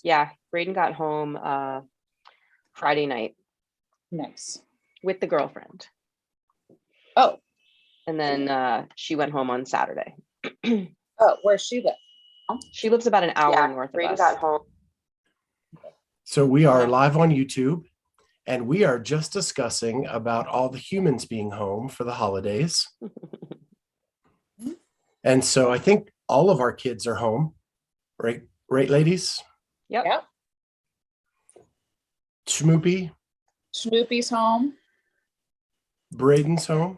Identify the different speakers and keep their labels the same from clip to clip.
Speaker 1: Yeah, Braden got home Friday night
Speaker 2: Nice.
Speaker 1: with the girlfriend.
Speaker 2: Oh.
Speaker 1: And then she went home on Saturday.
Speaker 2: Oh, where's she live?
Speaker 1: She lives about an hour north of
Speaker 3: Braden
Speaker 1: us.
Speaker 3: got home.
Speaker 4: So we are live on YouTube, and we are just discussing about all the humans being home for the holidays. And so I think all of our kids are home, right? Right, ladies?
Speaker 1: Yep.
Speaker 2: Yep.
Speaker 4: Schmoopy's
Speaker 2: home.
Speaker 4: Braden's home.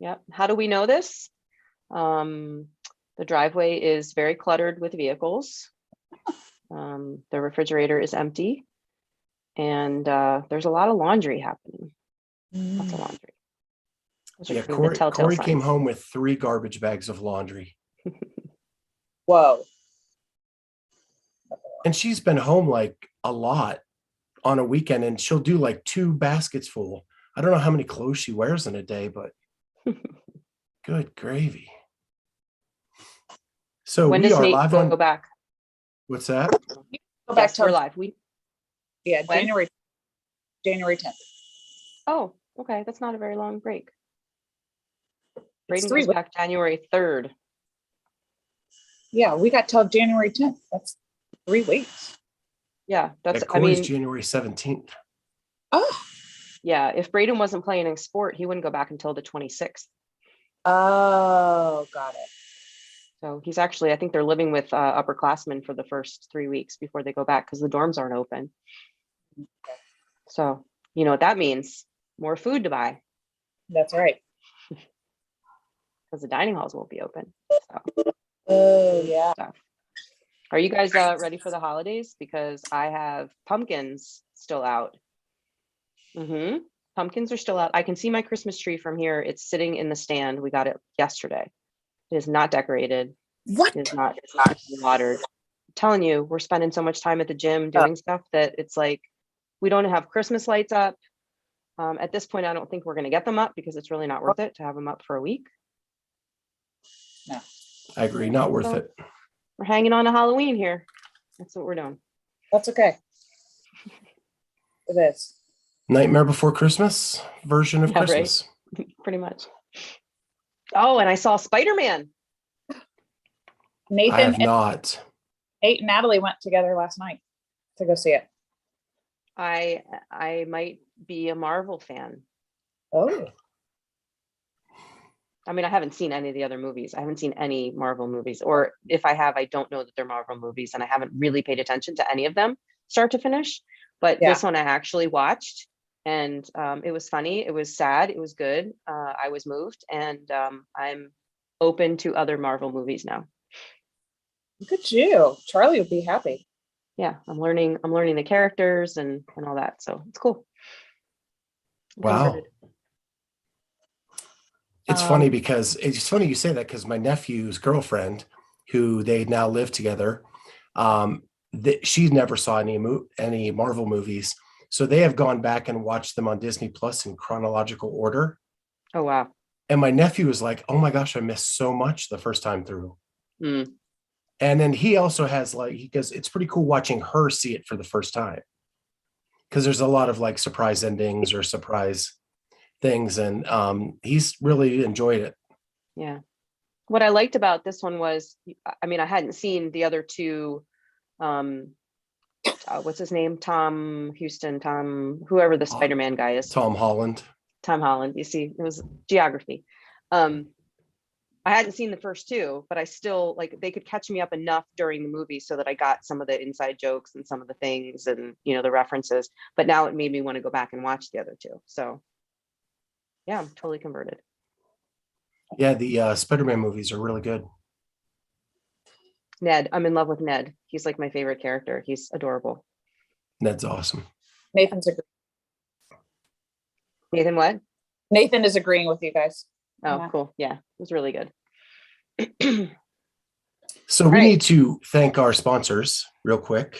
Speaker 1: Yep. How do we know this? The driveway is very cluttered with vehicles. The refrigerator is empty. And there's a lot of laundry happening. Lots of laundry.
Speaker 4: Yeah, Corey came home with 3 garbage bags of laundry.
Speaker 2: Whoa.
Speaker 4: And she's been home like a lot on a weekend, and she'll do like 2 baskets full. I don't know how many clothes she wears in a day, but good gravy. So
Speaker 1: when
Speaker 4: we
Speaker 1: does
Speaker 4: are
Speaker 1: Nate
Speaker 4: live
Speaker 1: go
Speaker 4: on.
Speaker 1: back?
Speaker 4: What's that?
Speaker 2: Go back to
Speaker 1: we're live.
Speaker 2: Yeah,
Speaker 1: when?
Speaker 2: January 10th.
Speaker 1: Oh, okay. That's not a very long break. Braden
Speaker 2: 3
Speaker 1: goes back January 3rd.
Speaker 2: Yeah, we got till January 10th. That's 3 weeks.
Speaker 1: Yeah, that's.
Speaker 4: Corey's January 17th.
Speaker 2: Oh.
Speaker 1: Yeah, if Braden wasn't playing a sport, he wouldn't go back until the 26th.
Speaker 2: Oh, got it.
Speaker 1: So he's actually, I think they're living with upperclassmen for the first 3 weeks before they go back because the dorms aren't open. So you know what that means? More food to buy.
Speaker 2: That's right.
Speaker 1: Because the dining halls won't be open. So.
Speaker 2: Oh, yeah.
Speaker 1: Stuff. Are you guys ready for the holidays? Because I have pumpkins still out. Pumpkins are still out. I can see my Christmas tree from here. It's sitting in the stand. We got it yesterday. It is not decorated.
Speaker 2: What?
Speaker 1: It's not watered. I'm telling you, we're spending so much time at the gym doing stuff that it's like we don't have Christmas lights up. At this point, I don't think we're going to get them up because it's really not worth it to have them up for a week.
Speaker 2: No.
Speaker 4: I agree, not worth it.
Speaker 1: We're hanging on to Halloween here. That's what we're doing.
Speaker 2: That's okay. It is.
Speaker 4: Nightmare Before Christmas version of Christmas.
Speaker 1: Right? Pretty much. Oh, and I saw Spider-Man.
Speaker 2: Nathan
Speaker 4: I have not.
Speaker 2: Nate and Natalie went together last night to go see it.
Speaker 1: I might be a Marvel fan.
Speaker 2: Oh.
Speaker 1: I mean, I haven't seen any of the other movies. I haven't seen any Marvel movies, or if I have, I don't know that they're Marvel movies, and I haven't really paid attention to any of them start to finish. But this one I actually watched, and it was funny. It was sad. It was good. I was moved, and I'm open to other Marvel movies now.
Speaker 2: Look at you. Charlie would be happy.
Speaker 1: Yeah, I'm learning the characters and all that. So it's cool.
Speaker 4: Wow. It's funny because it's funny you say that, because my nephew's girlfriend, who they now live together, she never saw any Marvel movies. So they have gone back and watched them on Disney Plus in chronological order.
Speaker 1: Oh, wow.
Speaker 4: And my nephew was like, oh my gosh, I missed so much the first time through.
Speaker 1: Mm.
Speaker 4: And then he also has because it's pretty cool watching her see it for the first time. Because there's a lot of like surprise endings or surprise things, and he's really enjoyed it.
Speaker 1: Yeah. What I liked about this one was, I mean, I hadn't seen the other two. What's his name? Tom Houston, whoever the Spider-Man guy is.
Speaker 4: Tom Holland.
Speaker 1: You see, it was geography. I hadn't seen the first two, but I still they could catch me up enough during the movie so that I got some of the inside jokes and some of the things and, the references, but now it made me want to go back and watch the other two. So yeah, I'm totally converted.
Speaker 4: Yeah. The Spider-Man movies are really good.
Speaker 1: Ned. I'm in love with Ned. He's like my favorite character. He's adorable.
Speaker 4: Ned's awesome.
Speaker 2: Nathan's agreeing.
Speaker 1: Nathan, what?
Speaker 2: Nathan is agreeing with you guys.
Speaker 1: Oh, cool. Yeah, it was really good.
Speaker 4: So we need to thank our sponsors real quick.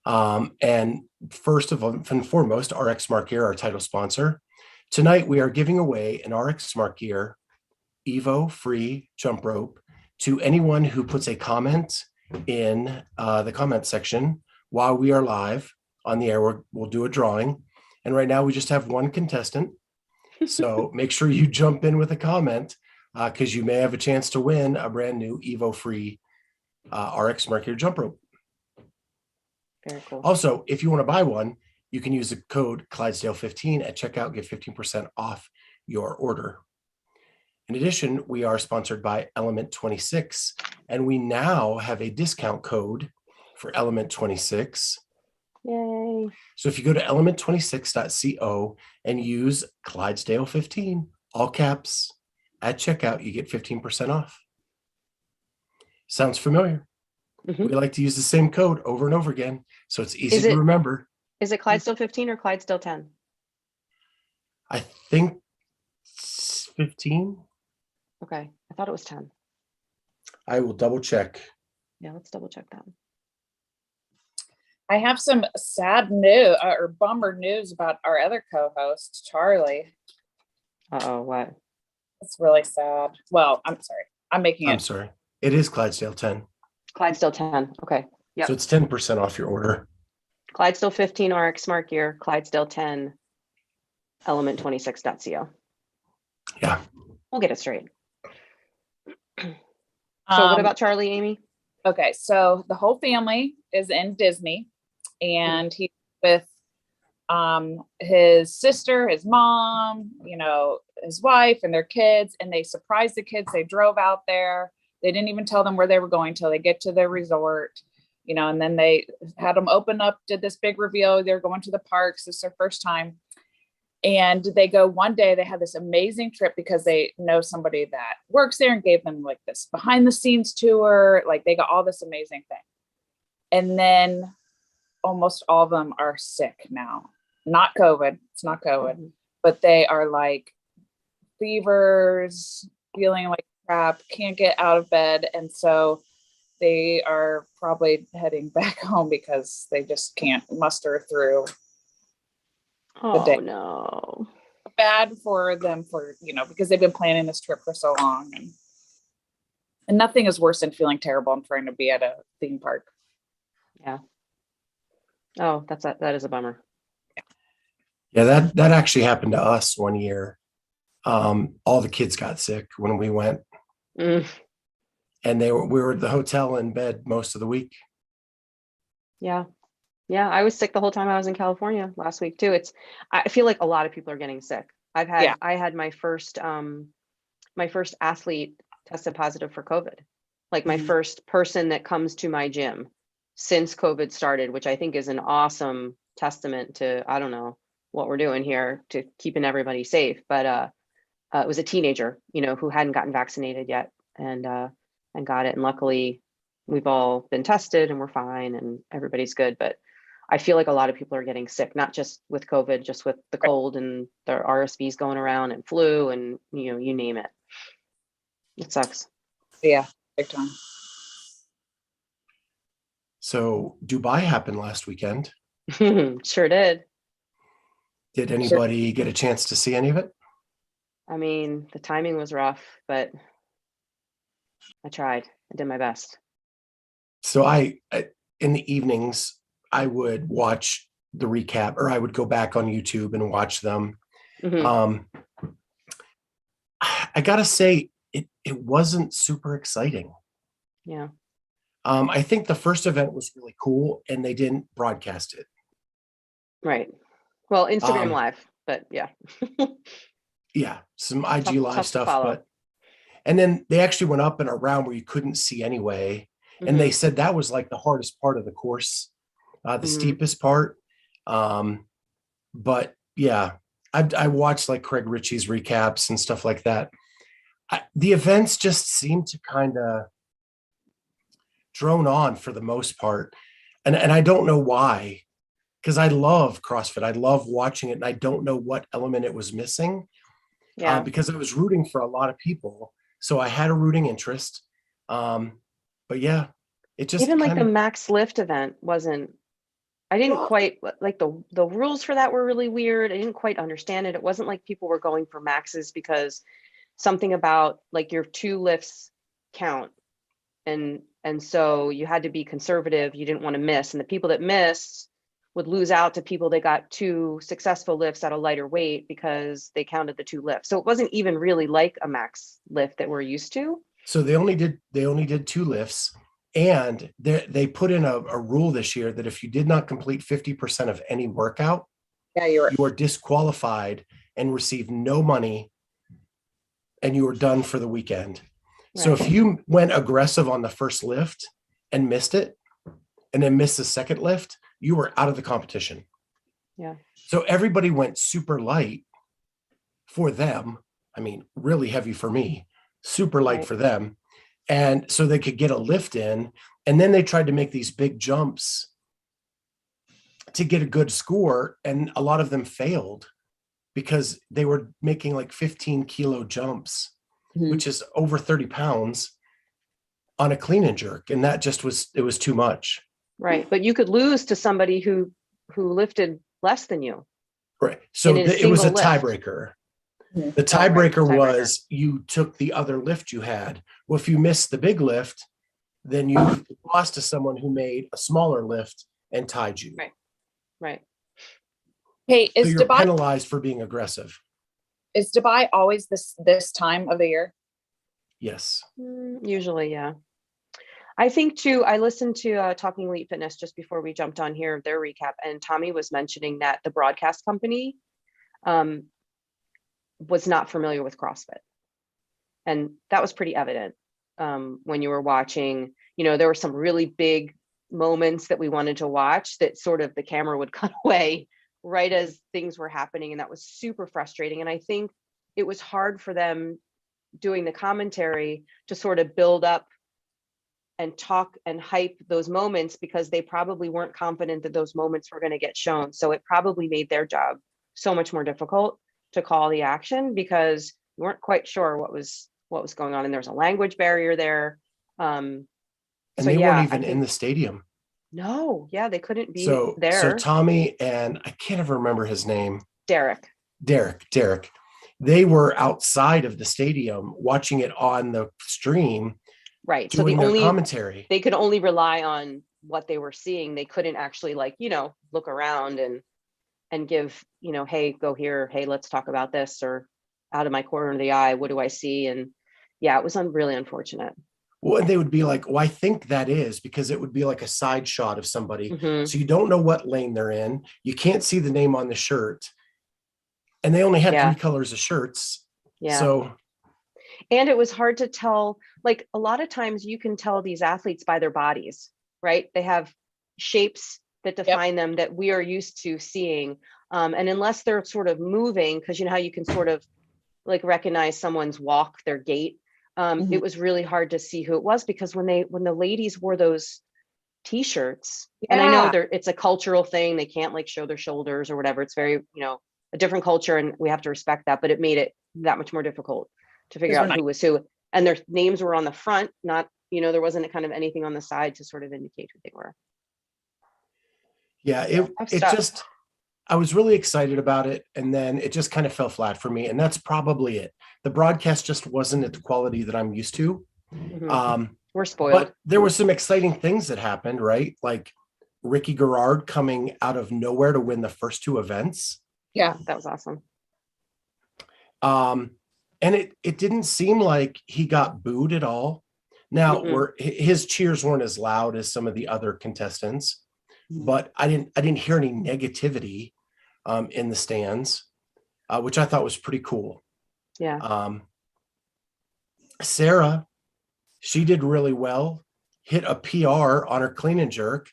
Speaker 4: And first of all and foremost, RX Smart Gear, our title sponsor. Tonight, we are giving away an RX Smart Gear Evo free jump rope to anyone who puts a comment in the comment section while we are live on the air, we'll do a drawing. And right now we just have one contestant. So make sure you jump in with a comment because you may have a chance to win a brand new Evo free RX Mercury jump rope.
Speaker 1: Very cool.
Speaker 4: Also, if you want to buy one, you can use the code Clydesdale15 at checkout, get 15% off your order. In addition, we are sponsored by Element 26, and we now have a discount code for Element 26.
Speaker 1: Yay.
Speaker 4: So if you go to element26.co and use Clydesdale15, all caps, at checkout, you get 15% off. Sounds familiar?
Speaker 1: Mm-hmm.
Speaker 4: We like to use the same code over and over again, so it's easy to remember.
Speaker 1: Is it Clydesdale 15 or Clydesdale 10?
Speaker 4: I think it's 15.
Speaker 1: Okay, I thought it was 10.
Speaker 4: I will double check.
Speaker 1: Yeah, let's double check that.
Speaker 2: I have some sad news or bummer news about our other co-host, Charlie.
Speaker 1: Uh-oh, what?
Speaker 2: It's really sad. Well, I'm sorry. I'm
Speaker 4: sorry. It is Clydesdale 10.
Speaker 1: Clydesdale 10. Okay. Yep.
Speaker 4: So it's 10% off your order.
Speaker 1: Clydesdale 15 RX Smart Gear, Clydesdale 10, element26.co.
Speaker 4: Yeah.
Speaker 1: We'll get it straight. So what about Charlie, Amy?
Speaker 2: Okay, so the whole family is in Disney, and he's with his sister, his mom, his wife, and their kids, and they surprised the kids. They drove out there. They didn't even tell them where they were going till they get to their resort, and then they had them open up, did this big reveal. They're going to the parks. This is their first time. And they go one day, they had this amazing trip because they know somebody that works there and gave them like this behind the scenes tour. Like they got all this amazing thing. And then almost all of them are sick now. Not COVID. It's not COVID, but they are like fevers, feeling like crap, can't get out of bed. And so they are probably heading back home because they just can't muster through.
Speaker 1: Oh no.
Speaker 2: Bad for them because they've been planning this trip for so long, and nothing is worse than feeling terrible and trying to be at a theme park.
Speaker 1: Yeah. Oh, that is a bummer.
Speaker 4: Yeah, that actually happened to us one year. All the kids got sick when we went. And we were at the hotel in bed most of the week.
Speaker 1: Yeah. Yeah, I was sick the whole time I was in California last week too. I feel like a lot of people are getting sick. I had my first athlete tested positive for COVID. Like my first person that comes to my gym since COVID started, which I think is an awesome testament to, I don't know what we're doing here to keeping everybody safe. But it was a teenager, who hadn't gotten vaccinated yet and got it. And luckily we've all been tested and we're fine and everybody's good. But I feel like a lot of people are getting sick, not just with COVID, just with the cold and the RSVs going around and flu and, you name it. It sucks.
Speaker 2: Yeah, big time.
Speaker 4: So Dubai happened last weekend.
Speaker 1: Sure did.
Speaker 4: Did anybody get a chance to see any of it?
Speaker 1: I mean, the timing was rough, but I tried. I did my best. So
Speaker 4: I in the evenings, I would watch the recap, or I would go back on YouTube and watch them. I gotta say, it wasn't super exciting.
Speaker 1: Yeah.
Speaker 4: I think the first event was really cool, and they didn't broadcast it.
Speaker 1: Right. Well, Instagram Live, but yeah.
Speaker 4: Yeah, some IG Live stuff, and then they actually went up in a round where you couldn't see anyway, and they said that was like the hardest part of the course. The steepest part. But yeah, I watched like Craig Ritchie's recaps and stuff like that. The events just seem to kind of drone on for the most part. And I don't know why, because I love CrossFit. I love watching it. And I don't know what element it was missing.
Speaker 1: Yeah.
Speaker 4: Because I was rooting for a lot of people. So I had a rooting interest. But yeah, it just
Speaker 1: even like the max lift event wasn't, I didn't quite like the rules for that were really weird. I didn't quite understand it. It wasn't like people were going for maxes because something about like your 2 lifts count And so you had to be conservative. You didn't want to miss. And the people that missed would lose out to people that got 2 successful lifts at a lighter weight because they counted the 2 lifts. So it wasn't even really like a max lift that we're used to.
Speaker 4: So they only did 2 lifts, and they put in a rule this year that if you did not complete 50% of any workout, you are disqualified and receive no money, and you were done for the weekend. Right. So if you went aggressive on the first lift and missed it, and then missed the second lift, you were out of the competition.
Speaker 1: Yeah.
Speaker 4: So everybody went super light for them. I mean, really heavy for me, super light for them. And so they could get a lift in. And then they tried to make these big jumps to get a good score. And a lot of them failed because they were making like 15-kilo jumps, which is over 30 pounds on a clean and jerk. And that just was too much.
Speaker 1: Right. But you could lose to somebody who lifted less than you.
Speaker 4: Right. So it was a tiebreaker. The tiebreaker was you took the other lift you had. Well, if you missed the big lift, then you lost to someone who made a smaller lift and tied you.
Speaker 1: Right. Right.
Speaker 2: Hey,
Speaker 4: so you're penalized for being aggressive.
Speaker 2: Is Dubai always this time of the year?
Speaker 4: Yes.
Speaker 1: Usually, yeah. I think too, I listened to Talking Elite Fitness just before we jumped on here, their recap, and Tommy was mentioning that the broadcast company was not familiar with CrossFit. And that was pretty evident when you were watching. You know, there were some really big moments that we wanted to watch that sort of the camera would cut away right as things were happening. And that was super frustrating. And I think it was hard for them doing the commentary to sort of build up and talk and hype those moments because they probably weren't confident that those moments were going to get shown. So it probably made their job so much more difficult to call the action because we weren't quite sure what was going on. And there's a language barrier there.
Speaker 4: And they weren't even in the stadium.
Speaker 1: No, yeah, they couldn't be there.
Speaker 4: So Tommy and I can't ever remember his name.
Speaker 1: Derek.
Speaker 4: They were outside of the stadium watching it on the stream.
Speaker 1: Right. So the
Speaker 4: only commentary,
Speaker 1: they could only rely on what they were seeing. They couldn't actually look around and give, hey, go here. Hey, let's talk about this, or out of my corner of the eye, what do I see? And yeah, it was really unfortunate.
Speaker 4: Well, and they would be like, well, I think that is, because it would be like a side shot of somebody. So you don't know what lane they're in. You can't see the name on the shirt. And they only had 3 colors of shirts. Yeah. So.
Speaker 1: And it was hard to tell, like a lot of times you can tell these athletes by their bodies, right? They have shapes that define them that we are used to seeing. And unless they're sort of moving, because you know how you can sort of like recognize someone's walk, their gait. It was really hard to see who it was because when the ladies wore those t-shirts, and I know it's a cultural thing, they can't like show their shoulders or whatever. It's very, a different culture and we have to respect that, but it made it that much more difficult to figure out who was who. And their names were on the front, not, there wasn't kind of anything on the side to sort of indicate who they were.
Speaker 4: Yeah, it just, I was really excited about it. And then it just kind of fell flat for me. And that's probably it. The broadcast just wasn't at the quality that I'm used to.
Speaker 1: We're spoiled.
Speaker 4: But there were some exciting things that happened, right? Like Ricky Garrard coming out of nowhere to win the first 2 events.
Speaker 1: Yeah, that was awesome.
Speaker 4: And it didn't seem like he got booed at all. Now, his cheers weren't as loud as some of the other contestants, but I didn't hear any negativity in the stands, which I thought was pretty cool.
Speaker 1: Yeah.
Speaker 4: Sarah, she did really well, hit a PR on her clean and jerk,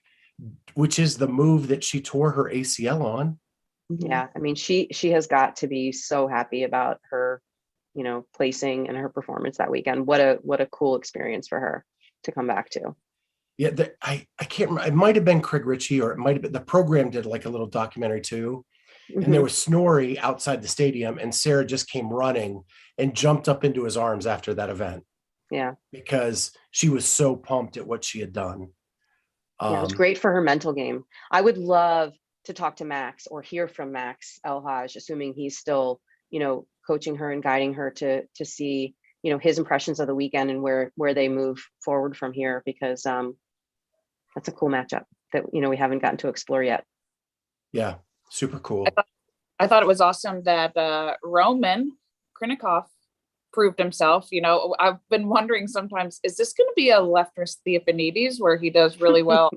Speaker 4: which is the move that she tore her ACL on.
Speaker 1: Yeah. I mean, she has got to be so happy about her, placing and her performance that weekend. What a cool experience for her to come back to.
Speaker 4: Yeah. I can't remember. It might've been Craig Ritchie, or it might've been, the program did like a little documentary too. And there was Snorri outside the stadium, and Sarah just came running and jumped up into his arms after that event.
Speaker 1: Yeah.
Speaker 4: Because she was so pumped at what she had done.
Speaker 1: Yeah, it was great for her mental game. I would love to talk to Max or hear from Max El-Haj, assuming he's still, coaching her and guiding her to see, his impressions of the weekend and where they move forward from here, because that's a cool matchup that, we haven't gotten to explore yet.
Speaker 4: Yeah. Super cool.
Speaker 2: I thought it was awesome that Roman Krinikov proved himself. I've been wondering sometimes, is this going to be a Lefter's Theophanides where he does really well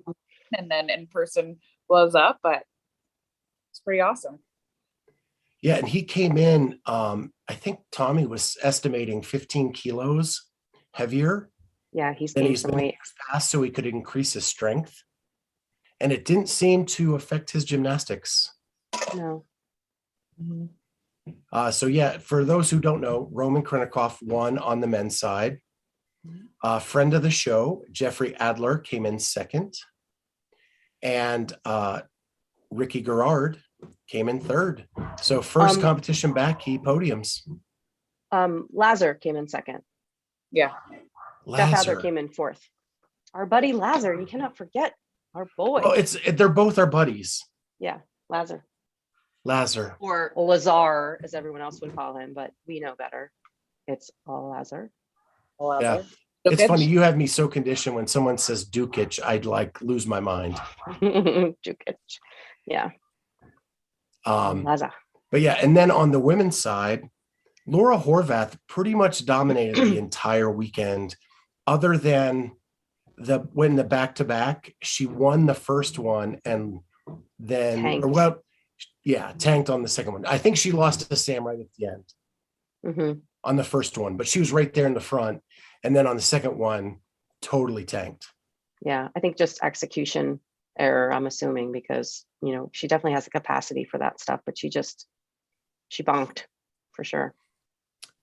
Speaker 2: and then in person blows up? But it's pretty awesome.
Speaker 4: Yeah. And he came in, I think Tommy was estimating 15 kilos heavier.
Speaker 1: Yeah, he's
Speaker 4: been
Speaker 1: weight
Speaker 4: fast so he could increase his strength. And it didn't seem to affect his gymnastics.
Speaker 1: No.
Speaker 4: So yeah, for those who don't know, Roman Krinikov won on the men's side. Friend of the show, Jeffrey Adler, came in second. And Ricky Garrard came in third. So first competition back, he podiums.
Speaker 1: Lazar came in second.
Speaker 2: Yeah.
Speaker 1: Jeff Adler came in fourth. Our buddy Lazar, you cannot forget our boy.
Speaker 4: Oh, they're both our buddies.
Speaker 1: Yeah, Lazar. Or Lazar, as everyone else would call him, but we know better. It's all Lazar.
Speaker 4: Yeah. It's funny, you have me so conditioned when someone says Dukic, I'd lose my mind.
Speaker 1: Dukic. Yeah. Lazar.
Speaker 4: But yeah, and then on the women's side, Laura Horvath pretty much dominated the entire weekend, other than the back-to-back. She won the first one and then tanked on the second one. I think she lost to Sam right at the end on the first one, but she was right there in the front. And then on the second one, totally tanked.
Speaker 1: Yeah, I think just execution error, I'm assuming, because, she definitely has the capacity for that stuff, but she bonked for sure.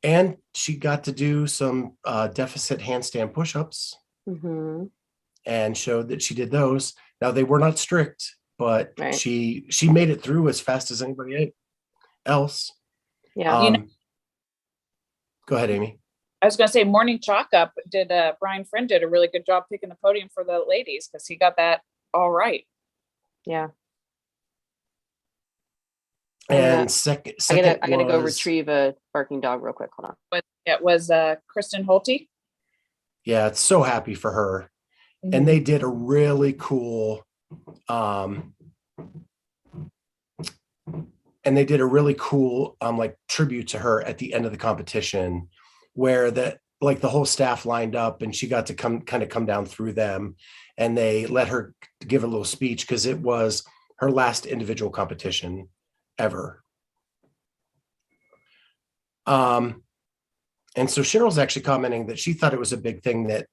Speaker 4: And she got to do some deficit handstand push-ups and showed that she did those. Now, they were not strict, but she made it through as fast as anybody else.
Speaker 1: Yeah.
Speaker 4: Go ahead, Amy.
Speaker 2: I was going to say morning chalk up Brian Friend did a really good job picking the podium for the ladies, because he got that all right.
Speaker 1: Yeah.
Speaker 4: And second
Speaker 1: I gotta go retrieve a barking dog real quick. Hold on.
Speaker 2: But it was Kristen Holte.
Speaker 4: Yeah, it's so happy for her. And they did a really cool tribute to her at the end of the competition, where the whole staff lined up and she got to come down through them, and they let her give a little speech because it was her last individual competition ever. And so Cheryl's actually commenting that she thought it was a big thing that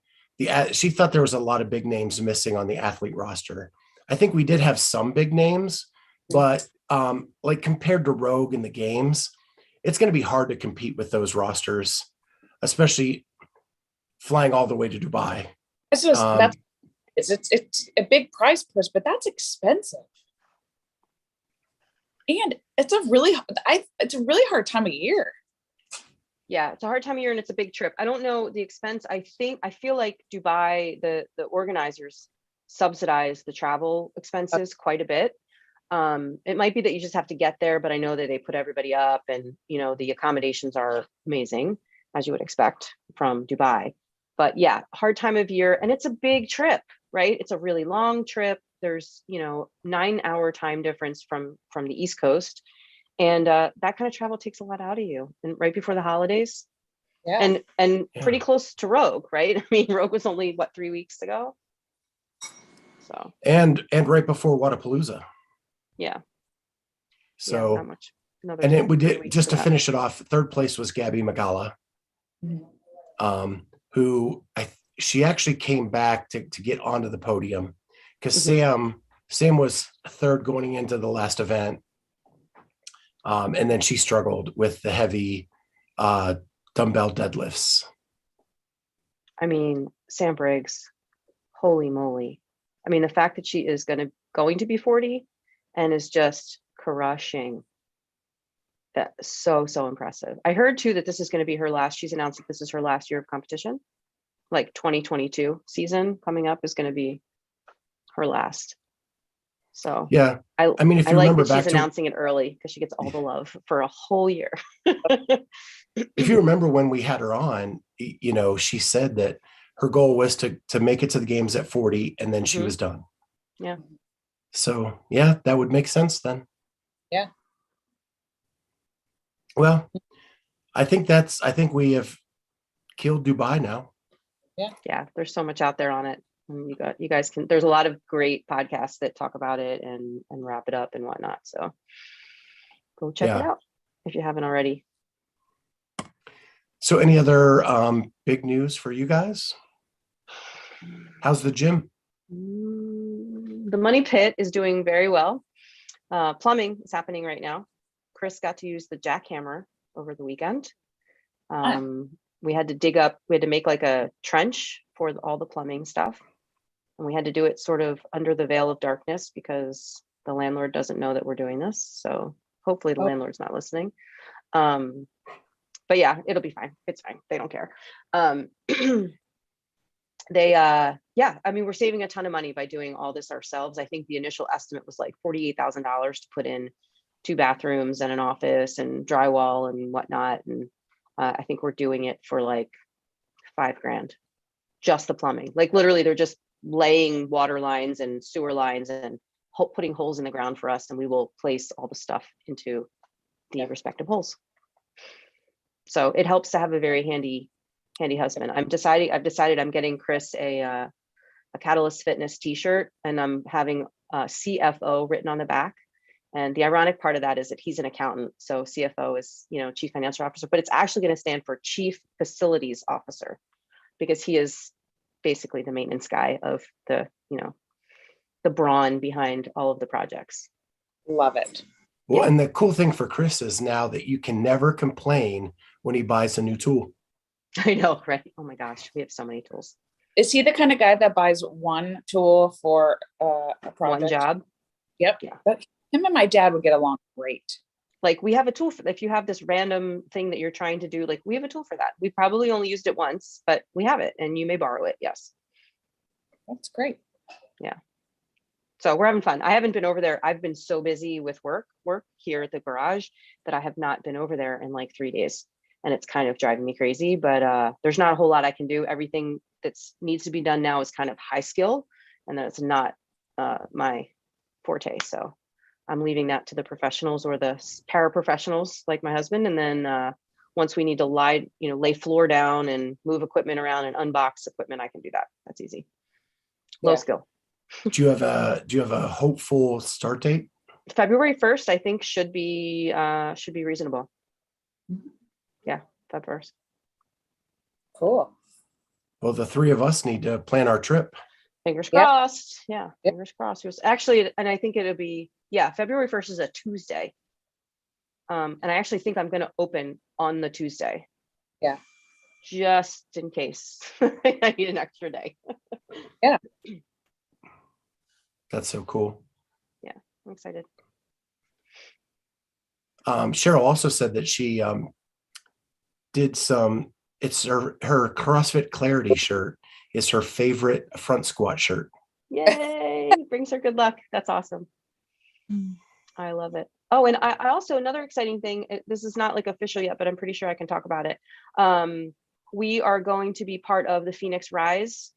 Speaker 4: she thought there was a lot of big names missing on the athlete roster. I think we did have some big names, but compared to Rogue in the games, it's going to be hard to compete with those rosters, especially flying all the way to Dubai.
Speaker 2: It's a big price push, but that's expensive. And it's a really hard time of year.
Speaker 1: Yeah, it's a hard time of year and it's a big trip. I don't know the expense. I feel like Dubai, the organizers subsidize the travel expenses quite a bit. It might be that you just have to get there, but I know that they put everybody up and, the accommodations are amazing, as you would expect from Dubai. But yeah, hard time of year. And it's a big trip, right? It's a really long trip. There's, 9-hour time difference from the East Coast. And that kind of travel takes a lot out of you. And right before the holidays. Yeah. And pretty close to Rogue, right? I mean, Rogue was only 3 weeks ago. So
Speaker 4: and right before Wadapalooza.
Speaker 1: Yeah.
Speaker 4: So
Speaker 1: not much.
Speaker 4: And then we did, just to finish it off, third place was Gabby Magala, who she actually came back to get onto the podium because Sam was third going into the last event. And then she struggled with the heavy dumbbell deadlifts. I
Speaker 1: mean, Sam Briggs, holy moly. I mean, the fact that she is going to be 40 and is just crushing. That's so impressive. I heard too that this is going to be her last. She's announced that this is her last year of competition. 2022 season coming up is going to be her last. So
Speaker 4: yeah, I mean, if you remember back
Speaker 1: she's announcing it early because she gets all the love for a whole year.
Speaker 4: if you remember when we had her on, she said that her goal was to make it to the games at 40 and then she was done.
Speaker 1: Yeah.
Speaker 4: So yeah, that would make sense then.
Speaker 2: Yeah.
Speaker 4: Well, I think we have killed Dubai now.
Speaker 1: Yeah. There's so much out there on it. And you guys can, there's a lot of great podcasts that talk about it and wrap it up and whatnot. So go check it out if you haven't already.
Speaker 4: So any other big news for you guys? How's the gym?
Speaker 1: The Money Pit is doing very well. Plumbing is happening right now. Chris got to use the jackhammer over the weekend. We had to make like a trench for all the plumbing stuff. And we had to do it sort of under the veil of darkness because the landlord doesn't know that we're doing this. So hopefully the landlord's not listening. But yeah, it'll be fine. It's fine. They don't care. We're saving a ton of money by doing all this ourselves. I think the initial estimate was like $48,000 to put in 2 bathrooms and an office and drywall and whatnot. And I think we're doing it for like $5,000, just the plumbing. Like literally they're just laying water lines and sewer lines and putting holes in the ground for us. And we will place all the stuff into the respective holes. So it helps to have a very handy husband. I've decided I'm getting Chris a Catalyst Fitness t-shirt, and I'm having CFO written on the back. And the ironic part of that is that he's an accountant. So CFO is, Chief Financial Officer, but it's actually going to stand for Chief Facilities Officer, because he is basically the maintenance guy of the brawn behind all of the projects.
Speaker 2: Love it.
Speaker 4: Well, and the cool thing for Chris is now that you can never complain when he buys a new tool.
Speaker 1: I know, right? Oh my gosh, we have so many tools.
Speaker 2: Is he the kind of guy that buys one tool for a project?
Speaker 1: One job?
Speaker 2: Yep.
Speaker 1: Yeah.
Speaker 2: But him and my dad would get along great.
Speaker 1: Like we have a tool for, if you have this random thing that you're trying to do, like we have a tool for that. We probably only used it once, but we have it and you may borrow it. Yes.
Speaker 2: That's great.
Speaker 1: Yeah. So we're having fun. I haven't been over there. I've been so busy with work here at the garage that I have not been over there in like 3 days. And it's kind of driving me crazy, but there's not a whole lot I can do. Everything that needs to be done now is kind of high skill, and that's not my forte. So I'm leaving that to the professionals or the paraprofessionals like my husband. And then once we need to lay floor down and move equipment around and unbox equipment, I can do that. That's easy. Low skill.
Speaker 4: Do you have a hopeful start date?
Speaker 1: February 1st, I think should be reasonable. Yeah, February 1st.
Speaker 2: Cool.
Speaker 4: Well, the 3 of us need to plan our trip.
Speaker 1: Fingers crossed. Yeah, fingers crossed. It was actually, and I think it'll be, February 1st is a Tuesday. And I actually think I'm going to open on the Tuesday.
Speaker 2: Yeah.
Speaker 1: Just in case I need an extra day.
Speaker 2: Yeah.
Speaker 4: That's so cool.
Speaker 1: Yeah, I'm excited.
Speaker 4: Cheryl also said that she did it's her CrossFit Clarity shirt is her favorite front squat shirt.
Speaker 1: Yay, brings her good luck. That's awesome. I love it. Oh, and I also, another exciting thing, this is not like official yet, but I'm pretty sure I can talk about it. We are going to be part of the Phoenix Rise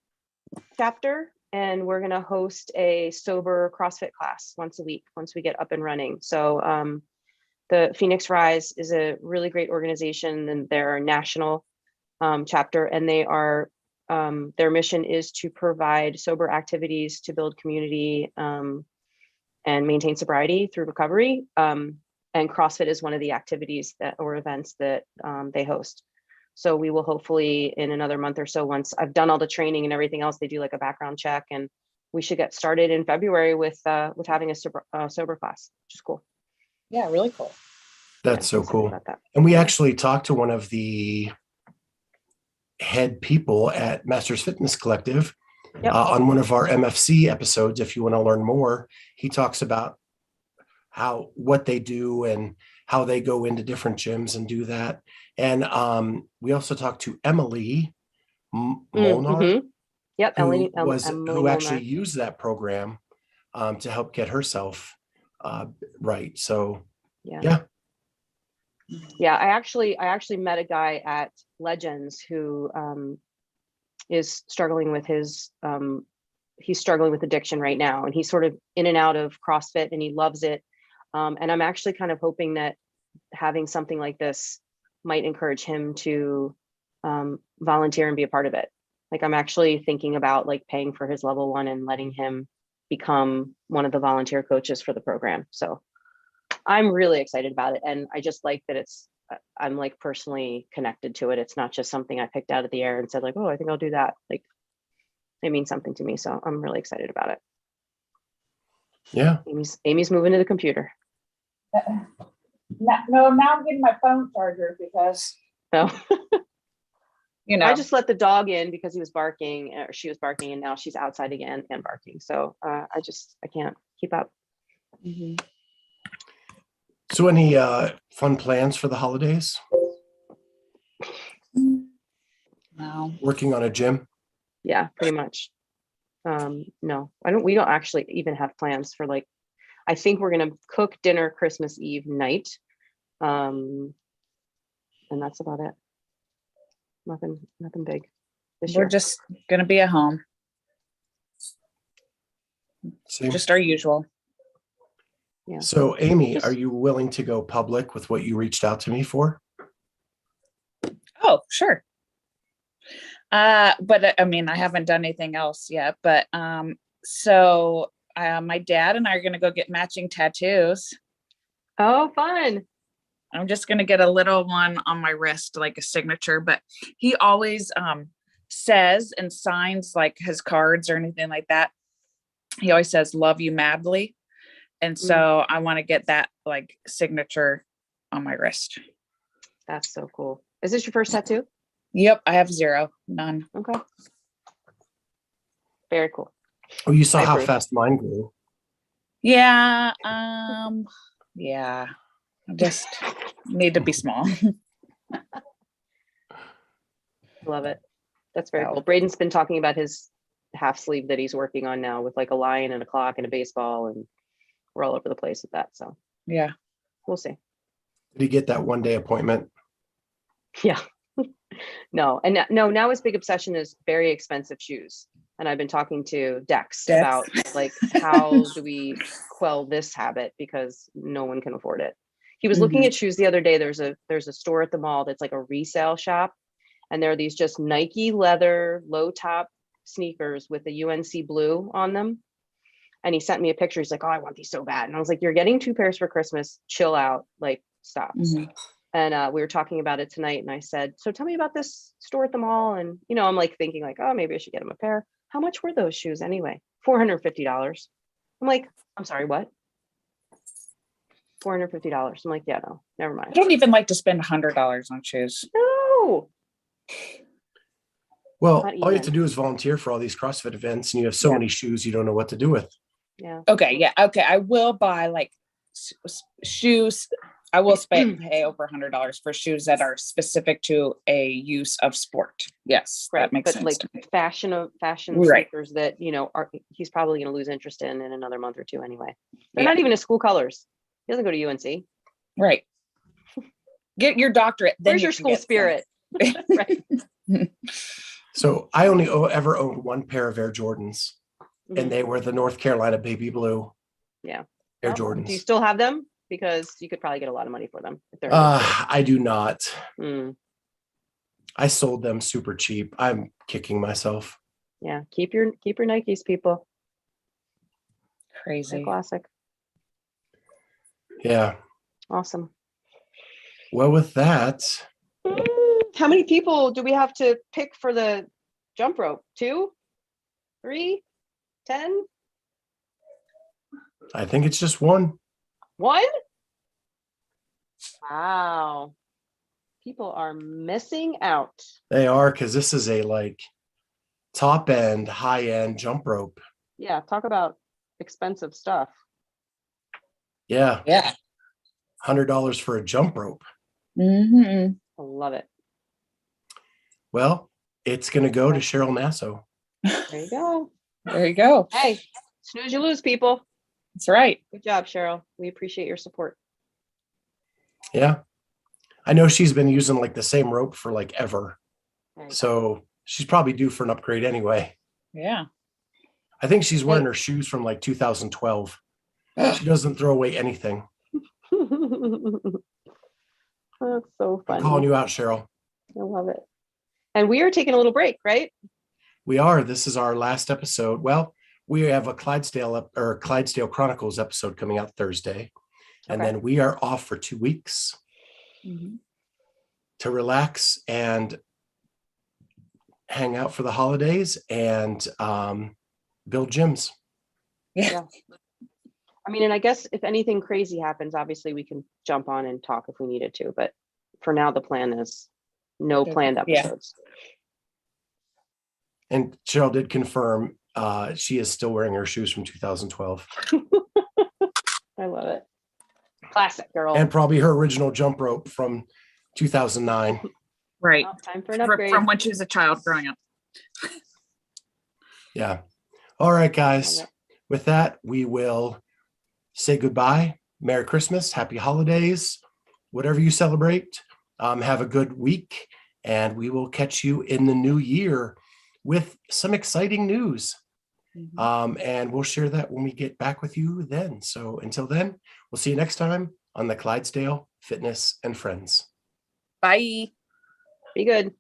Speaker 1: chapter, and we're going to host a sober CrossFit class once a week, once we get up and running. So the Phoenix Rise is a really great organization, and they're a national chapter, and they are their mission is to provide sober activities to build community and maintain sobriety through recovery. And CrossFit is one of the activities or events that they host. So we will hopefully in another month or so, once I've done all the training and everything else, they do like a background check, and we should get started in February with having a sober class, which is cool.
Speaker 2: Yeah, really cool.
Speaker 4: That's so cool. And we actually talked to one of the head people at Masters Fitness Collective on one of our MFC episodes. If you want to learn more, he talks about what they do and how they go into different gyms and do that. And we also talked to Emily Molnar,
Speaker 1: Mm-hmm. Yep,
Speaker 4: who actually used that program to help get herself right. So yeah.
Speaker 1: Yeah, I actually met a guy at Legends who is struggling with he's struggling with addiction right now, and he's sort of in and out of CrossFit, and he loves it. And I'm actually kind of hoping that having something like this might encourage him to volunteer and be a part of it. Like, I'm actually thinking about like paying for his level 1 and letting him become one of the volunteer coaches for the program. So I'm really excited about it. And I just like that I'm like personally connected to it. It's not just something I picked out of the air and said like, oh, I think I'll do that. Like, it means something to me. So I'm really excited about it.
Speaker 4: Yeah.
Speaker 1: Amy's moving to the computer.
Speaker 2: No, now I'm getting my phone charger because,
Speaker 1: So
Speaker 2: you know,
Speaker 1: I just let the dog in because he was barking, or she was barking, and now she's outside again and barking. So I can't keep up.
Speaker 2: Mhm.
Speaker 4: So any fun plans for the holidays?
Speaker 2: No.
Speaker 4: Working on a gym?
Speaker 1: Yeah, pretty much. No, we don't actually even have plans for like, I think we're going to cook dinner Christmas Eve night. And that's about it. Nothing big this
Speaker 2: We're
Speaker 1: year.
Speaker 2: just going to be at home.
Speaker 4: Same.
Speaker 2: Just our usual.
Speaker 1: Yeah.
Speaker 4: So Amy, are you willing to go public with what you reached out to me for?
Speaker 2: Oh, sure. But I mean, I haven't done anything else yet, but so my dad and I are going to go get matching tattoos.
Speaker 1: Oh, fun.
Speaker 2: I'm just going to get a little one on my wrist, like a signature, but he always says and signs like his cards or anything like that. He always says, love you madly. And so I want to get that like signature on my wrist.
Speaker 1: That's so cool. Is this your first tattoo?
Speaker 2: Yep. I have none.
Speaker 1: Okay. Very cool.
Speaker 4: Oh, you saw
Speaker 1: I
Speaker 4: how
Speaker 1: approve.
Speaker 4: fast mine grew.
Speaker 2: Yeah. Yeah. I just need to be small.
Speaker 1: Love it. That's very cool. Braden's been talking about his half sleeve that he's working on now with like a lion and a clock and a baseball, and we're all over the place with that. So
Speaker 2: yeah,
Speaker 1: we'll see.
Speaker 4: Did he get that 1-day appointment?
Speaker 1: Yeah. No. And now his big obsession is very expensive shoes. And I've been talking to Dex about like, how do we quell this habit, because no one can afford it. He was looking at shoes the other day. There's a store at the mall that's like a resale shop, and there are these just Nike leather low top sneakers with the UNC blue on them. And he sent me a picture. He's like, oh, I want these so bad. And I was like, you're getting 2 pairs for Christmas. Chill out. Like, stop. And we were talking about it tonight. And I said, so tell me about this store at the mall. And, I'm like thinking like, oh, maybe I should get him a pair. How much were those shoes anyway? $450. I'm like, I'm sorry, what? $450. I'm like, yeah, no, never mind.
Speaker 2: I don't even like to spend $100 on shoes.
Speaker 1: No.
Speaker 4: Well, all you have to do is volunteer for all these CrossFit events, and you have so many shoes you don't know what to do with.
Speaker 1: Yeah.
Speaker 2: Okay. Yeah. Okay. I will buy like shoes. I will pay over $100 for shoes that are specific to a use of sport. Yes.
Speaker 1: Right.
Speaker 2: That makes
Speaker 1: but
Speaker 2: sense.
Speaker 1: Like fashion
Speaker 2: Right.
Speaker 1: sneakers that, he's probably going to lose interest in another month or two anyway. They're not even his school colors. He doesn't go to UNC.
Speaker 2: Right. Get your doctorate. Then
Speaker 1: Where's your school spirit? Right.
Speaker 4: So I only ever owned 1 pair of Air Jordans, and they were the North Carolina baby blue.
Speaker 1: Yeah.
Speaker 4: Air Jordans.
Speaker 1: Do you still have them? Because you could probably get a lot of money for them. If they're
Speaker 4: I do not.
Speaker 1: Mm.
Speaker 4: I sold them super cheap. I'm kicking myself.
Speaker 1: Yeah. Keep your Nikes, people.
Speaker 2: Crazy.
Speaker 1: They're classic.
Speaker 4: Yeah.
Speaker 1: Awesome.
Speaker 4: Well, with that.
Speaker 1: How many people do we have to pick for the jump rope? 2, 3, 10?
Speaker 4: I think it's just 1.
Speaker 1: 1? Wow. People are missing out.
Speaker 4: They are, because this is a like top end, high end jump rope.
Speaker 1: Yeah. Talk about expensive stuff.
Speaker 4: Yeah.
Speaker 2: Yeah.
Speaker 4: $100 for a jump rope.
Speaker 1: I love it.
Speaker 4: Well, it's going to go to Cheryl Nasso.
Speaker 1: There you go.
Speaker 2: There you go.
Speaker 1: Hey, snooze you lose, people.
Speaker 2: That's right.
Speaker 1: Good job, Cheryl. We appreciate your support.
Speaker 4: Yeah. I know she's been using like the same rope for like ever.
Speaker 1: There you go.
Speaker 4: So she's probably due for an upgrade anyway.
Speaker 2: Yeah.
Speaker 4: I think she's wearing her shoes from like 2012. She doesn't throw away anything.
Speaker 1: That's so
Speaker 4: I'm
Speaker 1: funny.
Speaker 4: calling you out, Cheryl.
Speaker 1: I love it. And we are taking a little break, right?
Speaker 4: We are. This is our last episode. Well, we have a Clydesdale Chronicles episode coming out Thursday. And
Speaker 1: Okay.
Speaker 4: then we are off for 2 weeks to relax and hang out for the holidays and build gyms.
Speaker 2: Yeah.
Speaker 1: I mean, and I guess if anything crazy happens, obviously we can jump on and talk if we needed to. But for now, the plan is no planned episodes.
Speaker 4: And Cheryl did confirm she is still wearing her shoes from 2012.
Speaker 1: I love it. Classic girl.
Speaker 4: And probably her original jump rope from 2009.
Speaker 2: Right.
Speaker 1: Oh, time for an upgrade.
Speaker 2: From when she was a child growing up.
Speaker 4: Yeah. All right, guys. With that, we will say goodbye. Merry Christmas. Happy holidays. Whatever you celebrate. Have a good week. And we will catch you in the new year with some exciting news. And we'll share that when we get back with you then. So until then, we'll see you next time on the Clydesdale Fitness and Friends.
Speaker 2: Bye.
Speaker 1: Be good.